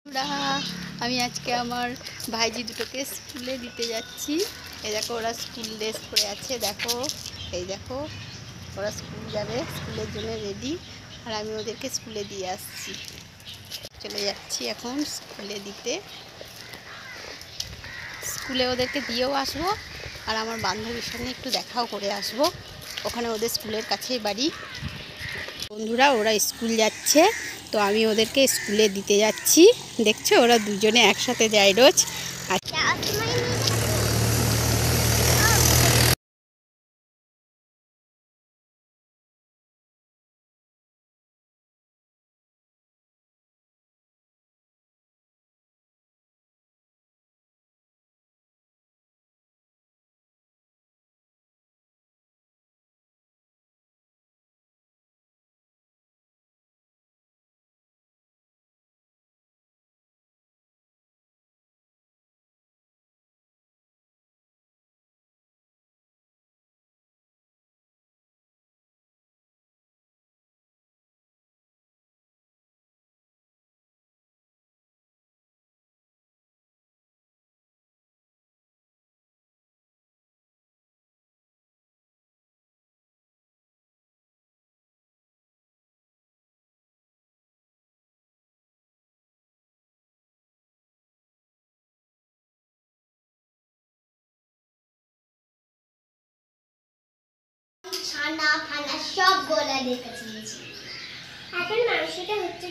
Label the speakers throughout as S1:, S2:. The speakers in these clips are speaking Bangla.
S1: ওরা আমি আজকে আমার ভাইজি দুটোকে স্কুলে দিতে যাচ্ছি। এই দেখো ওরা স্কুল ড্রেস পরে আছে, দেখো এই দেখো ওরা স্কুল যাবে, স্কুলের জন্য রেডি। আর আমি ওদেরকে স্কুলে দিয়ে আসছি, চলে যাচ্ছি এখন স্কুলে দিতে। স্কুলে ওদেরকে দিয়েও আসবো আর আমার বান্ধবীর সঙ্গে একটু দেখাও করে আসবো, ওখানে ওদের স্কুলের কাছেই বাড়ি। বন্ধুরা ওরা স্কুল যাচ্ছে, তো আমি ওদেরকে স্কুলে দিতে যাচ্ছি। দেখছো ওরা দুজনে একসাথে যায় রোজ।
S2: ছানা ফানা সব গোলাদের কাছে নিয়েছি। এখন মাংসটা হচ্ছে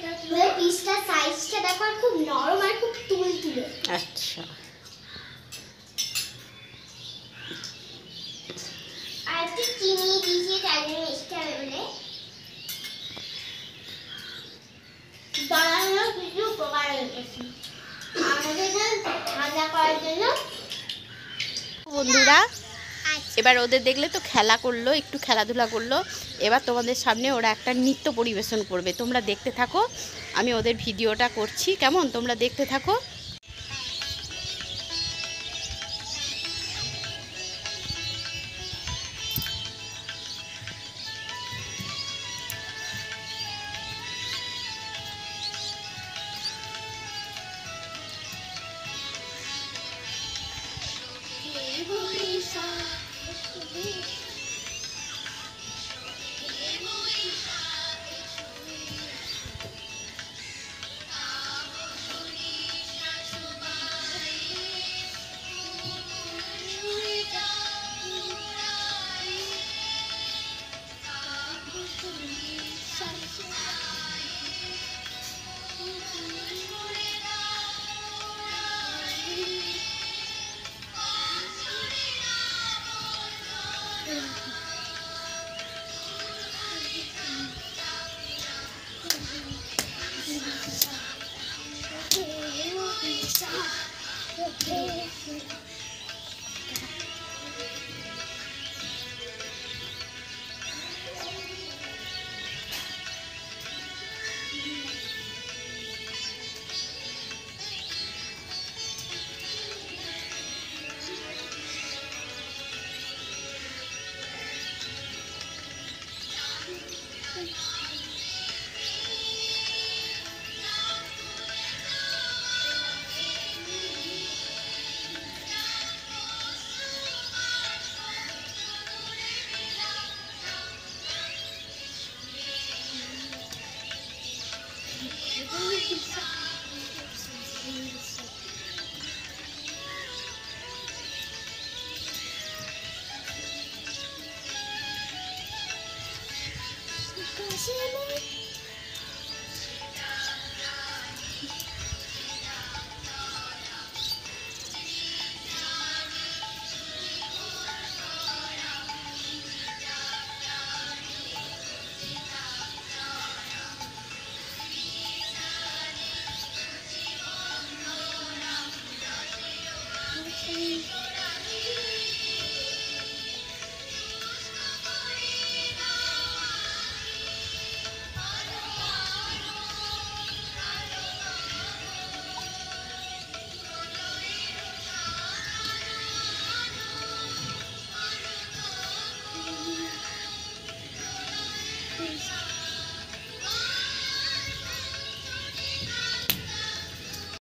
S2: পিসটা সাইজটা দেখো, খুব নরম আর খুব তুলতুলে।
S1: আচ্ছা
S2: আর একটু চিনি দিয়েছি তাই জন্য মিষ্টি হবে বলে। বানানো কিছু উপকার হয়েছে আমাদের ঠান্ডা করার জন্য।
S1: বন্ধুরা এবার ওদের দেখলে তো খেলা করলো, একটু খেলাধুলা করলো। এবার তোমাদের সামনে ওরা একটা নৃত্য পরিবেশন করবে, তোমরা দেখতে থাকো। আমি ওদের ভিডিওটা করছি, কেমন তোমরা দেখতে থাকো।